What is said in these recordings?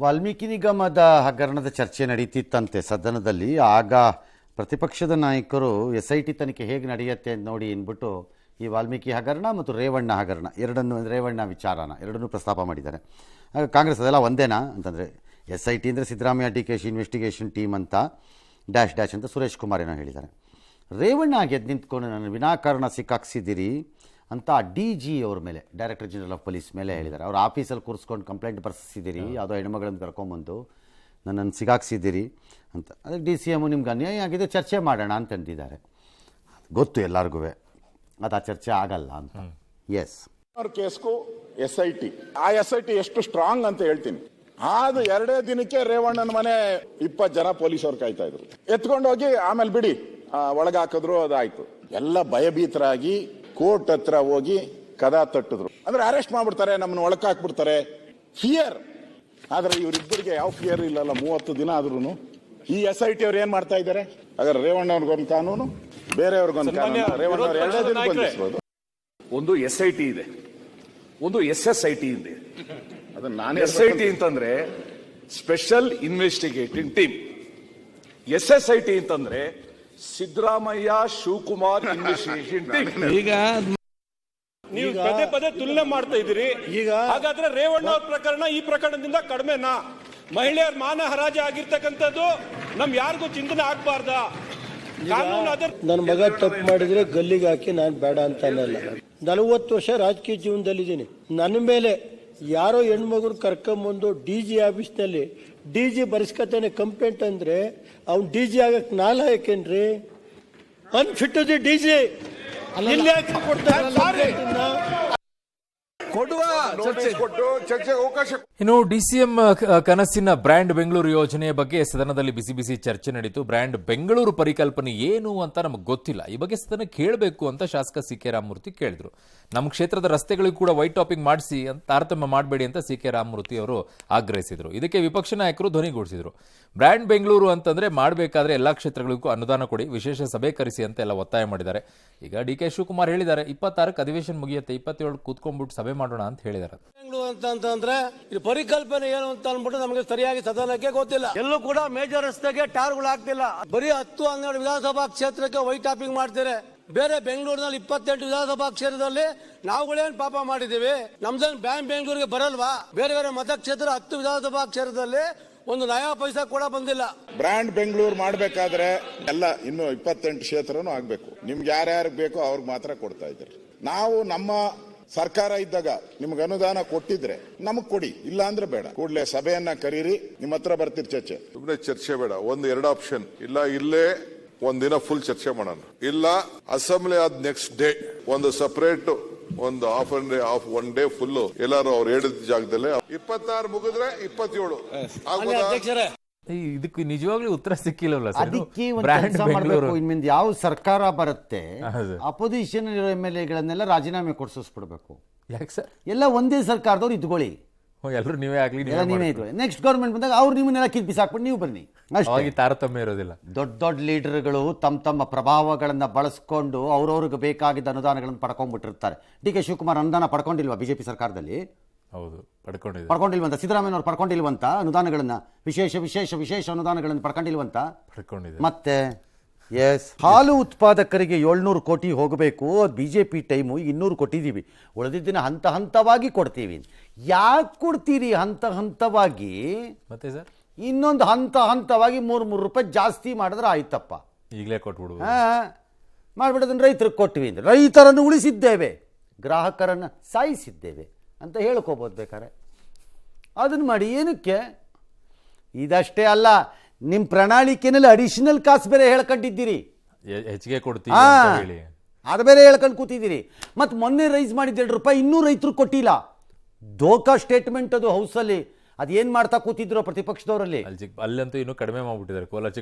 ವಾಲ್ಮೀಕಿ ನಿಗಮದ ಹಗರಣದ ಚರ್ಚೆ ನಡೀತಿತ್ತಂತೆ ಸದನದಲ್ಲಿ. ಆಗ ಪ್ರತಿಪಕ್ಷದ ನಾಯಕರು SIT ತನಿಖೆ ಹೇಗೆ ನಡೆಯುತ್ತೆ ಅಂತ ನೋಡಿ ಅಂದ್ಬಿಟ್ಟು ಈ ವಾಲ್ಮೀಕಿ ಹಗರಣ ಮತ್ತು ರೇವಣ್ಣ ಹಗರಣ ರೇವಣ್ಣ ವಿಚಾರನ ಎರಡನ್ನೂ ಪ್ರಸ್ತಾಪ ಮಾಡಿದ್ದಾರೆ. ಕಾಂಗ್ರೆಸ್ ಅದೆಲ್ಲ ಒಂದೇನಾ ಅಂತಂದರೆ SIT ಅಂದರೆ ಸಿದ್ದರಾಮಯ್ಯ DKಶಿ ಇನ್ವೆಸ್ಟಿಗೇಷನ್ ಟೀಮ್ ಅಂತ ಡ್ಯಾಶ್ ಡ್ಯಾಶ್ ಅಂತ ಸುರೇಶ್ ಕುಮಾರ್ ಏನೋ ಹೇಳಿದ್ದಾರೆ. ರೇವಣ್ಣ ಗೆದ್ದು ನಿಂತ್ಕೊಂಡು ನಾನು ವಿನಾಕಾರಣ ಸಿಕ್ಕಾಕ್ಸಿದ್ದೀರಿ ಅಂತ DG ಅವ್ರ ಮೇಲೆ, ಡೈರೆಕ್ಟರ್ ಜನರಲ್ ಆಫ್ ಪೊಲೀಸ್ ಮೇಲೆ ಹೇಳಿದ್ದಾರೆ. ಅವ್ರ ಆಫೀಸಲ್ಲಿ ಕೂರಿಸ್ಕೊಂಡು ಕಂಪ್ಲೇಂಟ್ ಬರ್ಸಿದ್ದೀರಿ, ಯಾವುದೋ ಹೆಣ್ಮಗಳನ್ನು ಕರ್ಕೊಂಬಂದು ನನ್ನನ್ನು ಸಿಗಾಕ್ಸಿದ್ದೀರಿ ಅಂತ. ಅದಕ್ಕೆ DCM ನಿಮ್ಗೆ ಅನ್ಯಾಯ ಆಗಿದೆ, ಚರ್ಚೆ ಮಾಡೋಣ ಅಂತಂದಿದ್ದಾರೆ. ಗೊತ್ತು ಎಲ್ಲರಿಗೂ ಅದು ಆ ಚರ್ಚೆ ಆಗಲ್ಲ ಅಂತ. ಎಸ್ ಕೇಸ್ಗೂ SIT ಎಷ್ಟು ಸ್ಟ್ರಾಂಗ್ ಅಂತ ಹೇಳ್ತೀನಿ. ಅದು 2 ದಿನಕ್ಕೆ ರೇವಣ್ಣನ ಮನೆ 20 ಜನ ಪೊಲೀಸರು ಕಾಯ್ತಾ ಇದ್ರು. ಎತ್ಕೊಂಡು ಹೋಗಿ ಆಮೇಲೆ ಬಿಡಿ ಒಳಗೆ ಹಾಕಿದ್ರು, ಅದಾಯ್ತು. ಎಲ್ಲ ಭಯಭೀತರಾಗಿ ಕೋರ್ಟ್ ಹತ್ರ ಹೋಗಿ ಕದ ತಟ್ಟಿದ್ರು. ಅಂದ್ರೆ ಅರೆಸ್ಟ್ ಮಾಡ್ಬಿಡ್ತಾರೆ, ನಮ್ಮನ್ನ ಒಳಕ್ಕೆ ಹಾಕ್ಬಿಡ್ತಾರೆ, ಫಿಯರ್. ಆದ್ರೆ ಇವರಿಬ್ಬರಿಗೆ ಯಾವ ಫಿಯರ್ ಇಲ್ಲಲ್ಲ. 30 ದಿನ ಆದ್ರೂ ಈ SIT ಅವ್ರು ಏನ್ ಮಾಡ್ತಾ ಇದ್ದಾರೆ? ಹಾಗಾದ್ರೆ ರೇವಣ್ಣ ಅವ್ರಿಗೊಂದು ಕಾನೂನು, ಬೇರೆಯವ್ರಿಗೊಂದು ಕಾನೂನು. ರೇವಣ್ಣ ಅವ್ರು 2 ದಿನ ಬಂಧಿಸಬಹುದು. ಒಂದು SIT ಇದೆ, ಒಂದು SSIT ಇದೆ. SIT ಅಂತಂದ್ರೆ ಸ್ಪೆಷಲ್ ಇನ್ವೆಸ್ಟಿಗೇಟಿಂಗ್ ಟೀಮ್. SSIT ಅಂತಂದ್ರೆ ಸಿದ್ದರಾಮಯ್ಯ ಶಿವಕುಮಾರ್ ಇನ್ವೆಸ್ಟಿಗೇಷನ್ ಟೀಮ್. ಈಗ ನೀವು ಪದೇ ಪದೇ ತುಲನೆ ಮಾಡ್ತಾ ಇದ್ದೀರಿ. ಹಾಗಾದ್ರೆ ರೇವಣ್ಣ ಅವ್ರ ಪ್ರಕರಣ ಈ ಪ್ರಕರಣದಿಂದ ಕಡಿಮೆನಾ? ಮಹಿಳೆಯರ ಮಾನ ಹರಾಜು ಆಗಿರ್ತಕ್ಕಂಥದ್ದು ನಮ್ ಯಾರಿಗೂ ಚಿಂತನೆ ಆಗ್ಬಾರ್ದ? ನನ್ನ ಮಗ ತಪ್ಪು ಮಾಡಿದ್ರೆ ಗಲ್ಲಿಗೆ ಹಾಕಿ ನಾನು ಬೇಡ ಅಂತ ಅನ್ನಲ್ಲ. 40 ವರ್ಷ ರಾಜಕೀಯ ಜೀವನದಲ್ಲಿದ್ದೀನಿ. ನನ್ನ ಮೇಲೆ ಯಾರೋ ಹೆಣ್ಮಗುರು ಕರ್ಕೊಂಬಂದು DG ಆಫೀಸ್ನಲ್ಲಿ DG ಬರ್ಸ್ಕತಾನೆ ಕಂಪ್ಲೇಂಟ್ ಅಂದ್ರೆ ಅವ್ನು DG ಆಗಕ್ಕೆ ನಾಲ ಯಾಕೇನ್ರಿ? ಅನ್ಫಿಟ್ DG ಇಲ್ಲಿ ಯಾಕೆ ಕೊಡ್ತಾರೆ? ಇನ್ನು DCM ಕನಸಿನ ಬ್ರ್ಯಾಂಡ್ ಬೆಂಗಳೂರು ಯೋಜನೆಯ ಬಗ್ಗೆ ಸದನದಲ್ಲಿ ಬಿಸಿ ಬಿಸಿ ಚರ್ಚೆ ನಡೀತು. ಬ್ರ್ಯಾಂಡ್ ಬೆಂಗಳೂರು ಪರಿಕಲ್ಪನೆ ಏನು ಅಂತ ನಮಗೆ ಗೊತ್ತಿಲ್ಲ, ಈ ಬಗ್ಗೆ ಸದನ ಕೇಳಬೇಕು ಅಂತ ಶಾಸಕ CK ರಾಮಮೂರ್ತಿ ಕೇಳಿದ್ರು. ನಮ್ಮ ಕ್ಷೇತ್ರದ ರಸ್ತೆಗಳಿಗೂ ಕೂಡ ವೈಟ್ ಟಾಪಿಂಗ್ ಮಾಡಿಸಿ ಅಂತ ತಾರತಮ್ಯ ಮಾಡಬೇಡಿ ಅಂತ CK ರಾಮಮೂರ್ತಿ ಅವರು ಆಗ್ರಹಿಸಿದ್ರು. ಇದಕ್ಕೆ ವಿಪಕ್ಷ ನಾಯಕರು ಧ್ವನಿಗೂಡಿಸಿದ್ರು. ಬ್ರ್ಯಾಂಡ್ ಬೆಂಗಳೂರು ಅಂತಂದ್ರೆ ಮಾಡಬೇಕಾದ್ರೆ ಎಲ್ಲಾ ಕ್ಷೇತ್ರಗಳಿಗೂ ಅನುದಾನ ಕೊಡಿ, ವಿಶೇಷ ಸಭೆ ಕರೆಸಿ ಅಂತ ಎಲ್ಲ ಒತ್ತಾಯ ಮಾಡಿದ್ದಾರೆ. ಈಗ DK ಶಿವಕುಮಾರ್ ಹೇಳಿದ್ದಾರೆ 26ಕ್ಕೆ ಅಧಿವೇಶನ ಮುಗಿಯುತ್ತೆ, 27 ಕೂತ್ಕೊಂಡ್ಬಿಟ್ಟು ಸಭೆ ಮಾಡೋಣ ಅಂತ ಹೇಳಿದ್ದಾರೆ. ಬೆಂಗಳೂರು ಅಂತಂದ್ರೆ ಇದು ಪರಿಕಲ್ಪನೆ ಏನು ಅಂತ ಅಂದ್ಬಿಟ್ಟು ನಮಗೆ ಸರಿಯಾಗಿ ಸದನಕ್ಕೆ ಗೊತ್ತಿಲ್ಲ. ಎಲ್ಲೂ ಕೂಡ ಮೇಜರ್ ರಸ್ತೆಗೆ ಟಾರ್ಗಳು ಆಗ್ತಿಲ್ಲ. ಬರೀ 10-12 ವಿಧಾನಸಭಾ ಕ್ಷೇತ್ರಕ್ಕೆ ವೈಟ್ ಟಾಪಿಂಗ್ ಮಾಡ್ತಾರೆ. ಬೇರೆ ಬೆಂಗಳೂರಿನಲ್ಲಿ 28 ವಿಧಾನಸಭಾ ಕ್ಷೇತ್ರದಲ್ಲಿ ನಾವುಗಳೇನ್ ಪಾಪ ಮಾಡಿದೀವಿ? ನಮ್ದೇನ್ ಬೆಂಗಳೂರಿಗೆ ಬರಲ್ವಾ? ಬೇರೆ ಬೇರೆ ಮತಕ್ಷೇತ್ರ 10 ವಿಧಾನಸಭಾ ಕ್ಷೇತ್ರದಲ್ಲಿ ಒಂದು ನಯಾ ಪೈಸಾ ಕೂಡ ಬಂದಿಲ್ಲ. ಬ್ರ್ಯಾಂಡ್ ಬೆಂಗಳೂರು ಮಾಡ್ಬೇಕಾದ್ರೆ ಎಲ್ಲ ಇನ್ನು 28 ಕ್ಷೇತ್ರನೂ ಆಗ್ಬೇಕು. ನಿಮ್ಗೆ ಯಾರ್ಯಾರಿಗೆ ಬೇಕೋ ಅವ್ರಿಗೆ ಮಾತ್ರ ಕೊಡ್ತಾ ಇದ್ದಾರೆ. ನಾವು ನಮ್ಮ ಸರ್ಕಾರ ಇದ್ದಾಗ ನಿಮ್ಗೆ ಅನುದಾನ ಕೊಟ್ಟಿದ್ರೆ ನಮಗ್ ಕೊಡಿ, ಇಲ್ಲ ಅಂದ್ರೆ ಬೇಡ. ಕೂಡಲೇ ಸಭೆಯನ್ನ ಕರೀರಿ, ನಿಮ್ಮ ಹತ್ರ ಬರ್ತಿರ್ ಚರ್ಚೆ. ಸುಮ್ಮನೆ ಚರ್ಚೆ ಬೇಡ. 2 ಆಪ್ಷನ್ ಇಲ್ಲ, ಇಲ್ಲೇ ಒಂದಿನ ಫುಲ್ ಚರ್ಚೆ ಮಾಡೋಣ, ಇಲ್ಲ ಅಸೆಂಬ್ಲಿ ಆದ ನೆಕ್ಸ್ಟ್ ಡೇ ಒಂದು ಸಪರೇಟ್ ಒಂದು ಹಾಫ್ ಒನ್ ಡೇ ಫುಲ್ ಎಲ್ಲಾರು ಅವ್ರು ಹೇಳಿದ ಜಾಗದಲ್ಲೇ 26 ಮುಗಿದ್ರೆ 27 ಆಗ್ಬೋದಾ? ಇದಕ್ಕೆ ನಿಜವಾಗ್ಲೂ ಉತ್ತರ ಸಿಕ್ಕಿಲ್ಲ. ಅದಕ್ಕೆ ಮಾಡಬೇಕು. ಇನ್ಮಿಂದ ಯಾವ ಸರ್ಕಾರ ಬರುತ್ತೆ, ಅಪೋಸಿಷನ್ ಇರೋ MLAಗಳನ್ನೆಲ್ಲ ರಾಜೀನಾಮೆ ಕೊಡಿಸ್ಬಿಡ್ಬೇಕು. ಯಾಕೆ ಸರ್? ಎಲ್ಲ ಒಂದೇ ಸರ್ಕಾರದವ್ರು ಇದ್ಕೊಳ್ಳಿ, ಎಲ್ಲರೂ ನೀವೇ ಆಗ್ಲಿ, ನೀವೇ ಇದ್ಕೊಳ್ಳಿ. ನೆಕ್ಸ್ಟ್ ಗೌರ್ಮೆಂಟ್ ಬಂದಾಗ ಅವ್ರು ನಿಮ್ಮನ್ನೆಲ್ಲ ಕಿತ್ಬಿಸಾಕ್ಬಿಟ್ಟು ನೀವು ಬನ್ನಿ. ಅಷ್ಟೇ, ತಾರತಮ್ಯ ಇರೋದಿಲ್ಲ. ದೊಡ್ಡ ಲೀಡರ್ಗಳು ತಮ್ಮ ಪ್ರಭಾವಗಳನ್ನ ಬಳಸ್ಕೊಂಡು ಅವ್ರವ್ರಿಗೆ ಬೇಕಾಗಿದ್ದ ಅನುದಾನಗಳನ್ನು ಪಡ್ಕೊಂಡ್ಬಿಟ್ಟಿರ್ತಾರೆ. DK ಶಿವಕುಮಾರ್ ಅನುದಾನ ಪಡ್ಕೊಂಡಿಲ್ವಾ BJP ಸರ್ಕಾರದಲ್ಲಿ? ಹೌದು, ಪಡ್ಕೊಂಡಿಲ್ವಂತ. ಸಿದ್ದರಾಮಯ್ಯನವ್ರು ಪಡ್ಕೊಂಡಿಲ್ವಂತ ಅನುದಾನಗಳನ್ನ, ವಿಶೇಷ ಅನುದಾನಗಳನ್ನು ಪಡ್ಕೊಂಡಿಲ್ವಂತ. ಮತ್ತೆ ಹಾಲು ಉತ್ಪಾದಕರಿಗೆ 700 ಕೋಟಿ ಹೋಗಬೇಕು, ಅದು BJP ಟೈಮು. 200 ಕೊಟ್ಟಿದ್ದೀವಿ, ಉಳಿದಿದ್ದಿನ ಹಂತ ಹಂತವಾಗಿ ಕೊಡ್ತೀವಿ. ಯಾಕೆ ಕೊಡ್ತೀರಿ ಹಂತ ಹಂತವಾಗಿ? ಮತ್ತೆ ಸರ್ ಇನ್ನೊಂದು ಹಂತವಾಗಿ 3 ರೂಪಾಯಿ ಜಾಸ್ತಿ ಮಾಡಿದ್ರೆ ಆಯ್ತಪ್ಪ, ಈಗಲೇ ಕೊಟ್ಬಿಡು ಮಾಡ್ಬಿಡೋದನ್ನ ರೈತರಿಗೆ ಕೊಟ್ವಿ. ರೈತರನ್ನು ಉಳಿಸಿದ್ದೇವೆ, ಗ್ರಾಹಕರನ್ನು ಸಾಯಿಸಿದ್ದೇವೆ ಅಂತ ಹೇಳ್ಕೋಬೋದು ಬೇಕಾರೆ. ಅದನ್ನು ಮಾಡಿ ಏನಕ್ಕೆ? ಇದಷ್ಟೇ ಅಲ್ಲ, ನಿಮ್ಮ ಪ್ರಣಾಳಿಕೆನಲ್ಲಿ ಅಡಿಷನಲ್ ಕಾಸ್ಟ್ ಬೇರೆ ಹೇಳ್ಕೊಂಡಿದ್ದೀರಿ, ಹೆಚ್ಚಿಗೆ ಕೊಡ್ತೀವಿ, ಅದು ಬೇರೆ ಹೇಳ್ಕೊಂಡು ಕೂತಿದ್ದೀರಿ. ಮತ್ತು ಮೊನ್ನೆ ರೈಸ್ ಮಾಡಿದ್ದು 2 ರೂಪಾಯಿ ಇನ್ನೂ ರೈತರು ಕೊಟ್ಟಿಲ್ಲ. ದೋಖಾ ಸ್ಟೇಟ್ಮೆಂಟ್ ಅದು ಹೌಸಲ್ಲಿ. ಅದೇನ್ ಮಾಡ್ತಾ ಕೂತಿದ್ರು ಪ್ರತಿಪಕ್ಷದವರಲ್ಲಿ? ಅಲ್ಲಂತೂ ಇನ್ನೂ ಕಡಿಮೆ ಮಾಡ್ಬಿಟ್ಟಿದ್ದಾರೆ.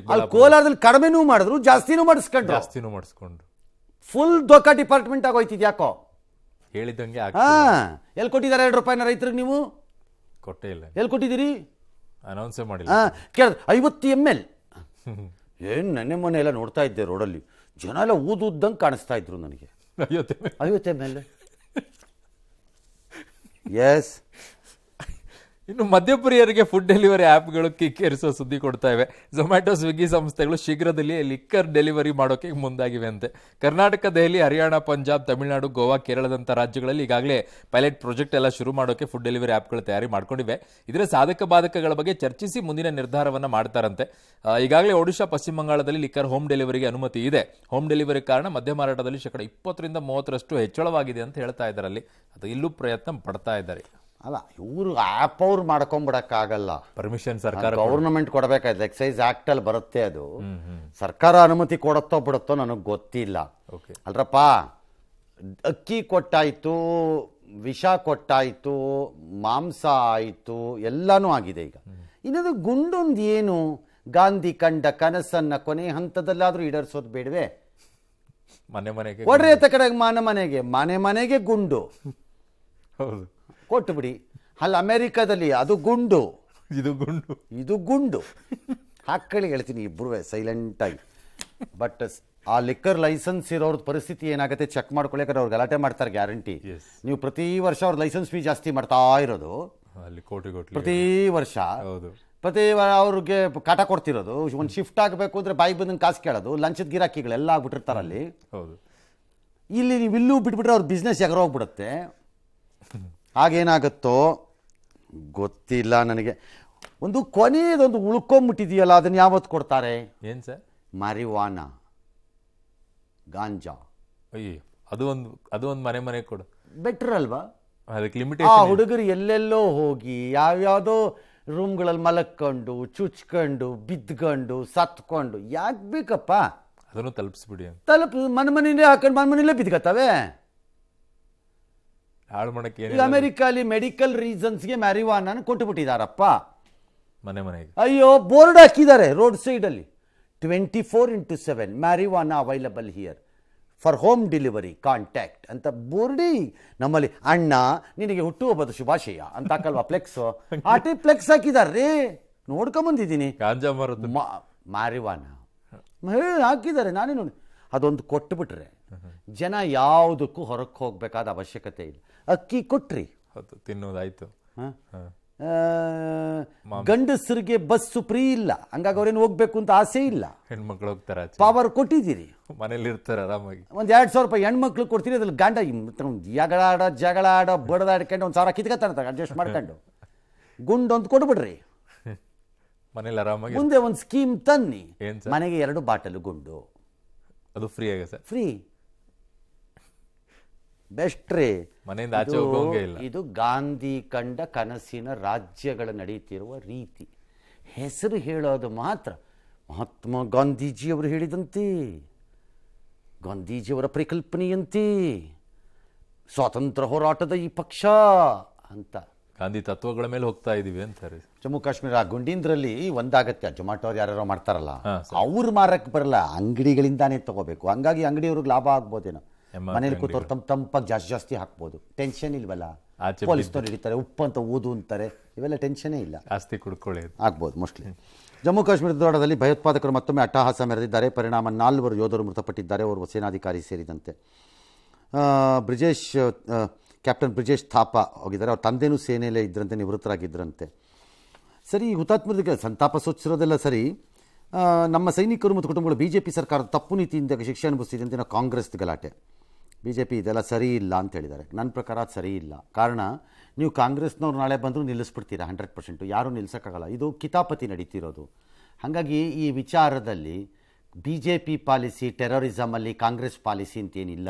ಕೋಲಾರದಲ್ಲಿ ಕಡಿಮೆನೂ ಮಾಡಿದ್ರು, ಜಾಸ್ತಿನೂ ಮಾಡಿಸ್ಕೊಂಡು ಫುಲ್ ದೋಖಾ ಡಿಪಾರ್ಟ್ಮೆಂಟ್ ಆಗೋಯ್ತಿದ್. ಯಾಕೋ ಹೇಳಿದಂಗೆ ಎಲ್ಲಿ ಕೊಟ್ಟಿದ್ದಾರೆ 2 ರೂಪಾಯಿನ ರೈತರಿಗೆ? ನೀವು ಕೊಟ್ಟೇ ಇಲ್ಲ. ಎಲ್ಲಿ ಕೊಟ್ಟಿದ್ದೀರಿ? ಅನೌನ್ಸೇ ಮಾಡಿಲ್ಲ. ಕೇಳಿದ್ರೆ 50 ml. ಏನು ನೆನ್ನೆ ಮೊನ್ನೆ ಎಲ್ಲ ನೋಡ್ತಾ ಇದ್ದೆ ರೋಡಲ್ಲಿ, ಜನ ಎಲ್ಲ ಊದಂಗೆ ಕಾಣಿಸ್ತಾ ಇದ್ರು ನನಗೆ. 50 ml. ಎಸ್ ಇನ್ನು ಮದ್ಯಪ್ರಿಯರಿಗೆ ಫುಡ್ ಡೆಲಿವರಿ ಆ್ಯಪ್ಗಳು ಕಿಕ್ಕೇರಿಸೋ ಸುದ್ದಿ ಕೊಡ್ತಾ ಇವೆ. ಝೊಮ್ಯಾಟೊ, ಸ್ವಿಗ್ಗಿ ಸಂಸ್ಥೆಗಳು ಶೀಘ್ರದಲ್ಲಿ ಲಿಕ್ಕರ್ ಡೆಲಿವರಿ ಮಾಡೋಕೆ ಮುಂದಾಗಿವೆ ಅಂತೆ. ಕರ್ನಾಟಕ, ದೆಹಲಿ, ಹರಿಯಾಣ, ಪಂಜಾಬ್, ತಮಿಳುನಾಡು, ಗೋವಾ, ಕೇರಳದಂಥ ರಾಜ್ಯಗಳಲ್ಲಿ ಈಗಾಗಲೇ ಪೈಲಟ್ ಪ್ರಾಜೆಕ್ಟ್ ಎಲ್ಲ ಶುರು ಮಾಡೋಕೆ ಫುಡ್ ಡೆಲಿವರಿ ಆ್ಯಪ್ಗಳು ತಯಾರಿ ಮಾಡ್ಕೊಂಡಿವೆ. ಇದರ ಸಾಧಕ ಬಾಧಕಗಳ ಬಗ್ಗೆ ಚರ್ಚಿಸಿ ಮುಂದಿನ ನಿರ್ಧಾರವನ್ನು ಮಾಡ್ತಾರಂತೆ. ಈಗಾಗಲೇ ಒಡಿಶಾ, ಪಶ್ಚಿಮ ಬಂಗಾಳದಲ್ಲಿ ಲಿಕ್ಕರ್ ಹೋಮ್ ಡೆಲಿವರಿಗೆ ಅನುಮತಿ ಇದೆ. ಹೋಮ್ ಡೆಲಿವರಿ ಕಾರಣ ಮದ್ಯ ಮಾರಾಟದಲ್ಲಿ 20-30% ಹೆಚ್ಚಳವಾಗಿದೆ ಅಂತ ಹೇಳ್ತಾ ಇದ್ದಾರೆ. ಅಲ್ಲಿ ಅದು ಇಲ್ಲೂ ಪ್ರಯತ್ನ ಪಡ್ತಾ ಇದ್ದಾರೆ. ಅಲ್ಲ, ಇವರು ಆ್ಯಪ್ ಅವ್ರು ಮಾಡ್ಕೊಂಬಿಡಕ್ಕಾಗಲ್ಲ. ಪರ್ಮಿಷನ್ ಸರ್ಕಾರ ಗೌರ್ನಮೆಂಟ್ ಕೊಡಬೇಕಾಯ್ತು. ಎಕ್ಸೈಸ್ ಆಕ್ಟ್ ಅಲ್ಲಿ ಬರುತ್ತೆ ಅದು. ಸರ್ಕಾರ ಅನುಮತಿ ಕೊಡುತ್ತೋ ಬಿಡುತ್ತೋ ನನಗೆ ಗೊತ್ತಿಲ್ಲ. ಅಲ್ರಪ್ಪ, ಅಕ್ಕಿ ಕೊಟ್ಟಾಯ್ತು, ವಿಷ ಕೊಟ್ಟಾಯ್ತು, ಮಾಂಸ ಆಯಿತು, ಎಲ್ಲನೂ ಆಗಿದೆ. ಈಗ ಇನ್ನದು ಗುಂಡೊಂದು ಏನು? ಗಾಂಧಿ ಕಂಡ ಕನಸನ್ನ ಕೊನೆ ಹಂತದಲ್ಲಾದ್ರೂ ಈಡೇರಿಸೋದು ಬೇಡವೇ? ಮನೆ ಮನೆಗೆ ಕೊಡ್ರಿ ಅಂತ ಕಡೆಗೆ ಮನೆ ಮನೆಗೆ ಗುಂಡು ಹೌದು ಕೊಟ್ಟು ಬಿಡಿ. ಅಲ್ಲಿ ಅಮೆರಿಕದಲ್ಲಿ ಅದು ಗುಂಡು, ಇದು ಗುಂಡು ಹಾಕಳಿ ಹೇಳ್ತೀನಿ ಇಬ್ರು ಸೈಲೆಂಟಾಗಿ. ಬಟ್ ಆ ಲಿಕ್ಕರ್ ಲೈಸೆನ್ಸ್ ಇರೋರ್ದು ಪರಿಸ್ಥಿತಿ ಏನಾಗುತ್ತೆ ಚೆಕ್ ಮಾಡ್ಕೊಳ್ಳಿಕ್ಕೆ ಅವ್ರು ಗಲಾಟೆ ಮಾಡ್ತಾರೆ ಗ್ಯಾರಂಟಿ. ನೀವು ಪ್ರತಿ ವರ್ಷ ಅವ್ರ ಲೈಸೆನ್ಸ್ ಫೀ ಜಾಸ್ತಿ ಮಾಡ್ತಾ ಇರೋದು, ಪ್ರತಿ ವರ್ಷ ಅವ್ರಿಗೆ ಕಾಟ ಕೊಡ್ತಿರೋದು. ಒಂದು ಶಿಫ್ಟ್ ಆಗಬೇಕು ಅಂದರೆ ಬಾಯಿ ಬಂದಂಗೆ ಕಾಸು ಕೇಳೋದು, ಲಂಚದ ಗಿರಾಕಿಗಳೆಲ್ಲ ಆಗ್ಬಿಟ್ಟಿರ್ತಾರೆ ಅಲ್ಲಿ. ಇಲ್ಲಿ ನೀವು ಇಲ್ಲೂ ಬಿಟ್ಬಿಟ್ರೆ ಅವ್ರ ಬಿಸ್ನೆಸ್ ಎಗರೋಗ್ಬಿಡುತ್ತೆ. ಆಗೇನಾಗುತ್ತೋ ಗೊತ್ತಿಲ್ಲ ನನಗೆ. ಒಂದು ಕೊನೆಯದೊಂದು ಉಳ್ಕೊಂಬಿಟ್ಟಿದೆಯಲ್ಲ, ಅದನ್ನು ಯಾವತ್ತು ಕೊಡ್ತಾರೆ? ಏನು ಸರ್? ಮಾರಿವಾನ, ಗಾಂಜಾ. ಅಯ್ಯೋ, ಅದು ಒಂದು ಮನೆ ಕೊಡು, ಬೆಟ್ರ್ ಅಲ್ವಾ? ಅದಕ್ಕೆ ಆ ಲಿಮಿಟೇಷನ್. ಹುಡುಗರು ಎಲ್ಲೆಲ್ಲೋ ಹೋಗಿ ಯಾವ್ಯಾವುದೋ ರೂಮ್ಗಳಲ್ಲಿ ಮಲಕ್ಕೊಂಡು, ಚುಚ್ಕೊಂಡು, ಬಿದ್ಕೊಂಡು, ಸತ್ಕೊಂಡು ಯಾಕೆ ಬೇಕಪ್ಪ? ಅದನ್ನು ತಲುಪಿಸ್ಬಿಡಿ. ಮನೆಯಲ್ಲೇ ಹಾಕೊಂಡು ಮನೆಯಲ್ಲೇ ಬಿದ್ಕತ್ತವೆ. ಹಾಳು ಮಾಡಕ್ಕೆ ಈಗ ಅಮೆರಿಕಲ್ಲಿ ಮೆಡಿಕಲ್ ರೀಸನ್ಸ್ಗೆ ಮ್ಯಾರಿವಾನ ಕೊಟ್ಟುಬಿಟ್ಟಿದಾರಪ್ಪ ಮನೆಗೆ. ಅಯ್ಯೋ, ಬೋರ್ಡ್ ಹಾಕಿದ್ದಾರೆ ರೋಡ್ ಸೈಡಲ್ಲಿ, 24/7 marijuana available here for home delivery contact ಅಂತ ಬೋರ್ಡಿ. ನಮ್ಮಲ್ಲಿ ಅಣ್ಣ ನಿನಗೆ ಹುಟ್ಟುಹಬ್ಬದ ಶುಭಾಶಯ ಅಂತ ಹಾಕಲ್ವಾ ಫ್ಲೆಕ್ಸ್, ಆಟಿ ಫ್ಲೆಕ್ಸ್ ಹಾಕಿದಾರ್ರಿ, ನೋಡ್ಕೊಂಬಂದಿದ್ದೀನಿ. ಗಾಂಜಾ ಮಾರೋದು ಮಾರಿವಾನ ಹಾಕಿದ್ದಾರೆ, ನಾನೇ ನೋಡಿ. ಅದೊಂದು ಕೊಟ್ಟುಬಿಟ್ರೆ ಜನ ಯಾವುದಕ್ಕೂ ಹೊರಕ್ಕೆ ಹೋಗ್ಬೇಕಾದ ಅವಶ್ಯಕತೆ ಇಲ್ಲ. ಅಕ್ಕಿ ಕೊಟ್ರಿ, ತಿನ್ನೋದಾಯ್ತು. ಗಂಡಸರಿಗೆ ಬಸ್ಸು ಫ್ರೀ ಇಲ್ಲ, ಹಂಗಾಗಿ ಅವ್ರೇನು ಹೋಗ್ಬೇಕು ಅಂತ ಆಸೆ ಇಲ್ಲ. ಹೆಣ್ಮಕ್ಳು ಹೋಗ್ತಾರೆ, ಪವರ್ ಕೊಟ್ಟಿದ್ದೀರಿ, ಮನೇಲಿ ಇರ್ತಾರೆ ಆರಾಮಾಗಿ. ಒಂದು 2,000 ರೂಪಾಯಿ ಹೆಣ್ಮಕ್ಳು ಕೊಡ್ತೀರಿ, ಅದ್ರಲ್ಲಿ ಗಂಡ ಜಗಳ ಆಡೋ ಬಡದಾಡ್ಕೊಂಡು 1,000 ಕಿತ್ಕೊತಾನೆ ಅಡ್ಜಸ್ಟ್ ಮಾಡ್ಕೊಂಡು. ಗುಂಡೊಂದು ಕೊಡ್ಬಿಡ್ರಿ, ಮನೇಲಿ ಆರಾಮಾಗಿ. ಮುಂದೆ ಒಂದು ಸ್ಕೀಮ್ ತನ್ನಿ, ಮನೆಗೆ 2 ಬಾಟಲ್ ಗುಂಡು, ಅದು ಫ್ರೀ ಆಗ ಸರ್. ಫ್ರೀ ಬೆಸ್ಟ್ ರೀ. ಮನೆಯಿಂದ ಆಚೆ ಹೋಗೋಂಗೆ ಇಲ್ಲ. ಇದು ಗಾಂಧಿ ಕಂಡ ಕನಸಿನ ರಾಜ್ಯಗಳು ನಡೀತಿರುವ ರೀತಿ. ಹೆಸರು ಹೇಳೋದು ಮಾತ್ರ ಮಹಾತ್ಮ ಗಾಂಧೀಜಿಯವರು ಹೇಳಿದಂತೆ, ಗಾಂಧೀಜಿಯವರ ಪರಿಕಲ್ಪನೆಯಂತೆ ಸ್ವಾತಂತ್ರ್ಯ ಹೋರಾಟದ ಈ ಪಕ್ಷ ಅಂತ ಗಾಂಧಿ ತತ್ವಗಳ ಮೇಲೆ ಹೋಗ್ತಾ ಇದೀವಿ ಅಂತಾರೆ. ಜಮ್ಮು ಕಾಶ್ಮೀರ ಗುಂಡೀಂದ್ರಲ್ಲಿ ಒಂದಾಗತ್ತೆ, ಜೊಮ್ಯಾಟೊ ಅವ್ರು ಯಾರು ಮಾಡ್ತಾರಲ್ಲ ಅವ್ರು ಮಾರಕ್ಕೆ ಬರಲ್ಲ, ಅಂಗಡಿಗಳಿಂದಾನೇ ತಗೋಬೇಕು. ಹಂಗಾಗಿ ಅಂಗಡಿಯವ್ರಿಗೆ ಲಾಭ ಆಗ್ಬೋದೇನೋ, ಮನೇಲಿ ಕೂತವ್ರು ತಂಪಾಗಿ ಜಾಸ್ತಿ ಹಾಕ್ಬೋದು, ಟೆನ್ಷನ್ ಇಲ್ವಲ್ಲ. ಪೊಲೀಸ್ನವ್ರು ಹಿಡಿತಾರೆ, ಉಪ್ಪು ಅಂತ ಊದು ಅಂತಾರೆ, ಇವೆಲ್ಲ ಟೆನ್ಷನೇ ಇಲ್ಲ, ಜಾಸ್ತಿ ಕುಡ್ಕೊಳ್ಳಿ ಆಗ್ಬೋದು ಮೋಸ್ಟ್ಲಿ. ಜಮ್ಮು ಕಾಶ್ಮೀರದ ದೊಡ್ಡದಲ್ಲಿ ಭಯೋತ್ಪಾದಕರು ಮತ್ತೊಮ್ಮೆ ಅಟ್ಟಹಾಸ ಮೆರೆದಿದ್ದಾರೆ. ಪರಿಣಾಮ 4 ಯೋಧರು ಮೃತಪಟ್ಟಿದ್ದಾರೆ, ಓರ್ವ ಸೇನಾಧಿಕಾರಿ ಸೇರಿದಂತೆ. ಕ್ಯಾಪ್ಟನ್ ಬ್ರಿಜೇಶ್ ಥಾಪಾ ಹೋಗಿದ್ದಾರೆ, ಅವ್ರ ತಂದೆನೂ ಸೇನೆಯಲ್ಲೇ ಇದ್ರಂತೆ, ನಿವೃತ್ತರಾಗಿದ್ದರಂತೆ. ಸರಿ, ಹುತಾತ್ಮರಿಗೆ ಸಂತಾಪ ಸೂಚಿಸಿರೋದೆಲ್ಲ ಸರಿ. ನಮ್ಮ ಸೈನಿಕರು ಮತ್ತು ಕುಟುಂಬಗಳು BJP ಸರ್ಕಾರದ ತಪ್ಪು ನೀತಿಯಿಂದ ಶಿಕ್ಷೆ ಅನುಭವಿಸ್ತಿದೆ ಅಂತ ಕಾಂಗ್ರೆಸ್ ಗಲಾಟೆ. BJP ಇದೆಲ್ಲ ಸರಿ ಇಲ್ಲ ಅಂತ ಹೇಳಿದ್ದಾರೆ. ನನ್ನ ಪ್ರಕಾರ ಅದು ಸರಿ ಇಲ್ಲ. ಕಾರಣ, ನೀವು ಕಾಂಗ್ರೆಸ್ನವ್ರು ನಾಳೆ ಬಂದರೂ ನಿಲ್ಲಿಸ್ಬಿಡ್ತೀರಾ 100%, ಯಾರೂ ನಿಲ್ಲಿಸೋಕ್ಕಾಗಲ್ಲ. ಇದು ಕಿತಾಪತಿ ನಡೀತಿರೋದು. ಹಾಗಾಗಿ ಈ ವಿಚಾರದಲ್ಲಿ BJP ಪಾಲಿಸಿ, ಟೆರರಿಸಮಲ್ಲಿ ಕಾಂಗ್ರೆಸ್ ಪಾಲಿಸಿ ಅಂತೇನಿಲ್ಲ.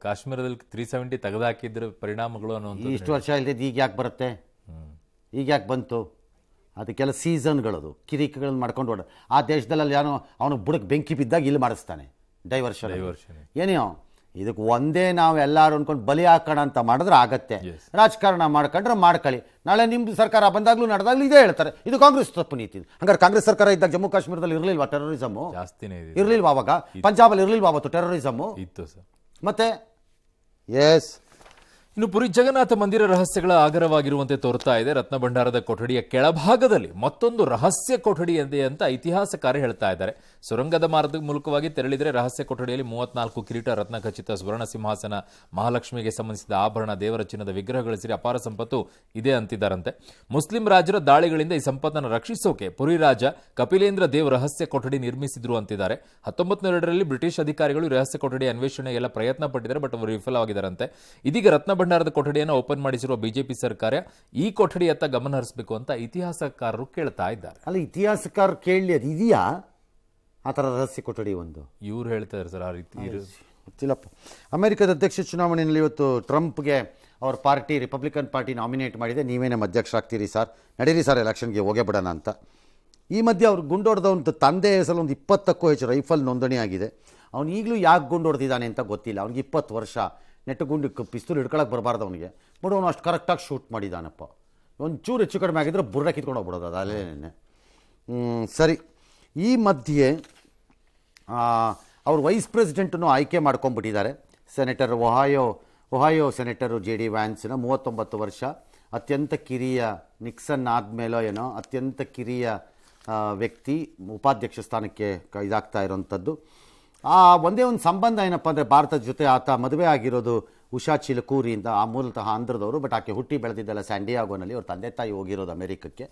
ಕಾಶ್ಮೀರದಲ್ಲಿ 370 ತೆಗೆದುಹಾಕಿದ್ರ ಪರಿಣಾಮಗಳು ಅನ್ನೋ ಇಷ್ಟು ವರ್ಷ ಇಲ್ಲದೆ ಈಗ ಯಾಕೆ ಬರುತ್ತೆ? ಈಗ ಯಾಕೆ ಬಂತು? ಅದಕ್ಕೆಲ್ಲ ಸೀಸನ್ಗಳದು, ಕಿರಿಕಿಗಳನ್ನು ಮಾಡ್ಕೊಂಡು ಆ ದೇಶದಲ್ಲಿ ಯಾರೋ ಅವನು ಬುಡಕ್ಕೆ ಬೆಂಕಿ ಬಿದ್ದಾಗ ಇಲ್ಲಿ ಮಾಡಿಸ್ತಾನೆ ಡೈವರ್ಷನ್. ಏನೇನೋ ಇದಕ್ಕೆ ಒಂದೇ ನಾವು ಎಲ್ಲರೂ ಅಂದ್ಕೊಂಡು ಬಲಿ ಹಾಕೋಣ ಅಂತ ಮಾಡಿದ್ರೆ ಆಗತ್ತೆ. ರಾಜಕಾರಣ ಮಾಡ್ಕೊಂಡ್ರೆ ಮಾಡ್ಕೊಳ್ಳಿ, ನಾಳೆ ನಿಮ್ಮ ಸರ್ಕಾರ ಬಂದಾಗಲೂ ನಡೆದಾಗಲೂ ಇದೇ ಹೇಳ್ತಾರೆ, ಇದು ಕಾಂಗ್ರೆಸ್ ತಪ್ಪು ನೀತಿ. ಹಂಗಾರೆ ಕಾಂಗ್ರೆಸ್ ಸರ್ಕಾರ ಇದ್ದಾಗ ಜಮ್ಮು ಕಾಶ್ಮೀರದಲ್ಲಿ ಇರಲಿಲ್ವಾ ಟೆರರಿಸಮು? ಜಾಸ್ತಿನೇ ಇರಲಿಲ್ವಾ ಅವಾಗ? ಪಂಜಾಬಲ್ಲಿ ಇರಲಿಲ್ವಾ ಅವತ್ತು ಟೆರರಿಸಮು? ಇತ್ತು ಸರ್. ಮತ್ತೆ ಎಸ್ ಇನ್ನು ಪುರಿ ಜಗನ್ನಾಥ ಮಂದಿರ ರಹಸ್ಯಗಳ ಆಗರವಾಗಿರುವಂತೆ ತೋರ್ತಾ ಇದೆ. ರತ್ನ ಭಂಡಾರದ ಕೊಠಡಿಯ ಕೆಳಭಾಗದಲ್ಲಿ ಮತ್ತೊಂದು ರಹಸ್ಯ ಕೊಠಡಿ ಇದೆ ಅಂತ ಇತಿಹಾಸಕಾರ ಹೇಳ್ತಾ ಇದ್ದಾರೆ. ಸುರಂಗದ ಮಾರ್ಗದ ಮೂಲಕವಾಗಿ ತೆರಳಿದರೆ ರಹಸ್ಯ ಕೊಠಡಿಯಲ್ಲಿ 34 ಕಿರೀಟ, ರತ್ನ ಖಚಿತ ಸ್ವರ್ಣ ಸಿಂಹಾಸನ, ಮಹಾಲಕ್ಷ್ಮಿಗೆ ಸಂಬಂಧಿಸಿದ ಆಭರಣ, ದೇವರ ಚಿನ್ನದ ವಿಗ್ರಹಗಳು ಸೇರಿ ಅಪಾರ ಸಂಪತ್ತು ಇದೆ ಅಂತಿದ್ದಾರಂತೆ. ಮುಸ್ಲಿಂ ರಾಜರ ದಾಳಿಗಳಿಂದ ಈ ಸಂಪತ್ತನ್ನು ರಕ್ಷಿಸೋಕೆ ಪುರಿ ರಾಜ ಕಪಿಲೇಂದ್ರ ದೇವ್ ರಹಸ್ಯ ಕೊಠಡಿ ನಿರ್ಮಿಸಿದ್ರು ಅಂತಿದ್ದಾರೆ. 1902ರಲ್ಲಿ ಬ್ರಿಟಿಷ್ ಅಧಿಕಾರಿಗಳು ರಹಸ್ಯ ಕೊಠಡಿ ಅನ್ವೇಷಣೆಗೆಲ್ಲ ಪ್ರಯತ್ನ ಪಟ್ಟಿದ್ದಾರೆ, ಬಟ್ ಅವರು ವಿಫಲವಾಗಿದ್ದಾರಂತೆ. ಇದೀಗ ರತ್ನ ಭಂಡಾರದ ಕೊಠಡಿಯನ್ನು ಓಪನ್ ಮಾಡಿಸಿರುವ ಬಿಜೆಪಿ ಸರ್ಕಾರ ಈ ಕೊಠಡಿಯತ್ತ ಗಮನ ಹರಿಸಬೇಕು ಅಂತ ಇತಿಹಾಸಕಾರರು ಕೇಳ್ತಾ ಇದ್ದಾರೆ. ಅಲ್ಲ, ಇತಿಹಾಸಕಾರ ಕೇಳಲಿ, ಅದು ಇದೆಯಾ ಆ ಥರ ರಹಸ್ಯ ಕೊಠಡಿ ಒಂದು? ಇವ್ರು ಹೇಳ್ತಾರೆ ಸರ್, ಆ ರೀತಿ ಗೊತ್ತಿಲ್ಲಪ್ಪ. ಅಮೆರಿಕದ ಅಧ್ಯಕ್ಷ ಚುನಾವಣೆಯಲ್ಲಿ ಇವತ್ತು ಟ್ರಂಪ್ಗೆ ಅವ್ರ ಪಾರ್ಟಿ ರಿಪಬ್ಲಿಕನ್ ಪಾರ್ಟಿ ನಾಮಿನೇಟ್ ಮಾಡಿದೆ. ನೀವೇ ನಮ್ಮ ಅಧ್ಯಕ್ಷರಾಗ್ತೀರಿ ಸರ್, ನಡೀರಿ ಸರ್ ಎಲೆಕ್ಷನ್ಗೆ ಹೋಗೇ ಬಿಡೋಣ ಅಂತ. ಈ ಮಧ್ಯೆ ಅವ್ರು ಗುಂಡೊಡೆದವಂತ ತಂದೆ ಹೆಸರು ಒಂದು 20ಕ್ಕೂ ಹೆಚ್ಚು ರೈಫಲ್ ನೋಂದಣಿ ಆಗಿದೆ. ಅವ್ನು ಈಗಲೂ ಯಾಕೆ ಗುಂಡೊಡೆದಿದ್ದಾನೆ ಅಂತ ಗೊತ್ತಿಲ್ಲ. ಅವ್ನಿಗೆ 20 ವರ್ಷ ನೆಟ್ಟುಗುಂಡು ಪಿಸ್ತೂಲ್ ಹಿಡ್ಕೊಳಕ್ಕೆ ಬರಬಾರ್ದು ಅವನಿಗೆ. ಬಟ್ ಅವನು ಅಷ್ಟು ಕರೆಕ್ಟಾಗಿ ಶೂಟ್ ಮಾಡಿದ್ದಾನಪ್ಪ. ಒಂಚೂರು ಹೆಚ್ಚು ಕಡಿಮೆ ಆಗಿದ್ರೆ ಬುರ್ರ ಕಿತ್ಕೊಂಡು ಹೋಗ್ಬಿಡೋದು ಅದು ಅಲ್ಲೇನೆ. ಸರಿ, ಈ ಮಧ್ಯೆ ಅವ್ರು ವೈಸ್ ಪ್ರೆಸಿಡೆಂಟನ್ನು ಆಯ್ಕೆ ಮಾಡ್ಕೊಂಡ್ಬಿಟ್ಟಿದ್ದಾರೆ. ಸೆನೆಟರ್ ಒಹಾಯೋ ಸೆನೆಟರು ಜೆ ಡಿ ವ್ಯಾನ್ಸ್ನ 39 ವರ್ಷ, ಅತ್ಯಂತ ಕಿರಿಯ, ನಿಕ್ಸನ್ ಆದಮೇಲೋ ಏನೋ ಅತ್ಯಂತ ಕಿರಿಯ ವ್ಯಕ್ತಿ ಉಪಾಧ್ಯಕ್ಷ ಸ್ಥಾನಕ್ಕೆ ಇದಾಗ್ತಾ ಇರೋವಂಥದ್ದು. ಒಂದೇ ಒಂದು ಸಂಬಂಧ ಏನಪ್ಪ ಅಂದರೆ ಭಾರತದ ಜೊತೆ ಆತ ಮದುವೆ ಆಗಿರೋದು ಉಷಾ ಚಿಲಕೂರಿಯಿಂದ, ಆ ಮೂಲತಃ ಆಂಧ್ರದವರು. ಬಟ್ ಆಕೆ ಹುಟ್ಟಿ ಬೆಳೆದಿದ್ದೆಲ್ಲ ಸ್ಯಾಂಡಿಯಾಗೋನಲ್ಲಿ. ಅವ್ರ ತಂದೆ ತಾಯಿ ಹೋಗಿರೋದು ಅಮೆರಿಕಕ್ಕೆ.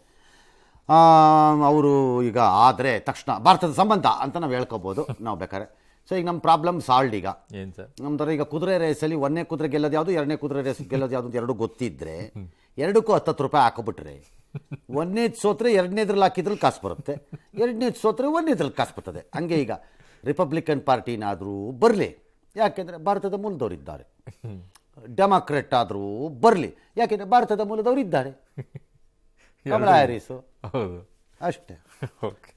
ಅವರು ಈಗ ಆದರೆ ತಕ್ಷಣ ಭಾರತದ ಸಂಬಂಧ ಅಂತ ನಾವು ಹೇಳ್ಕೊಬೋದು ನಾವು ಬೇಕಾದ್ರೆ. ಸೊ ಈಗ ನಮ್ಮ ಪ್ರಾಬ್ಲಮ್ ಸಾಲ್ಡ್. ಈಗ ಏನ್ ಸರ್, ನಮ್ದು ಈಗ ಕುದುರೆ ರೇಸಲ್ಲಿ 1ನೇ ಕುದುರೆ ಗೆಲ್ಲೋದು ಯಾವುದು, 2ನೇ ಕುದುರೆ ರೇಸ್ ಗೆಲ್ಲೋದು ಯಾವುದು ಅಂತ ಎರಡು ಗೊತ್ತಿದ್ರೆ ಎರಡಕ್ಕೂ 10 ರೂಪಾಯಿ ಹಾಕೋಬಿಟ್ರೆ 1ನೇದು ಸೋತ್ರೆ 2ನೇದ್ರಲ್ಲಿ ಹಾಕಿದ್ರಲ್ಲಿ ಕಾಸು ಬರುತ್ತೆ, 2ನೇದು ಸೋತ್ರೆ 1ನೇದ್ರಲ್ಲಿ ಕಾಸು ಬರ್ತದೆ. ಹಂಗೆ ಈಗ ರಿಪಬ್ಲಿಕನ್ ಪಾರ್ಟಿನಾದರೂ ಬರಲಿ, ಯಾಕೆಂದರೆ ಭಾರತದ ಮೂಲದವರಿದ್ದಾರೆ. ಡೆಮಾಕ್ರೆಟ್ ಆದರೂ ಬರಲಿ, ಯಾಕೆಂದರೆ ಭಾರತದ ಮೂಲದವರು ಇದ್ದಾರೆ. ಕಮಲಾ ಹ್ಯಾರಿಸು ಹೌದು ಅಷ್ಟೇ. ಓಕೆ.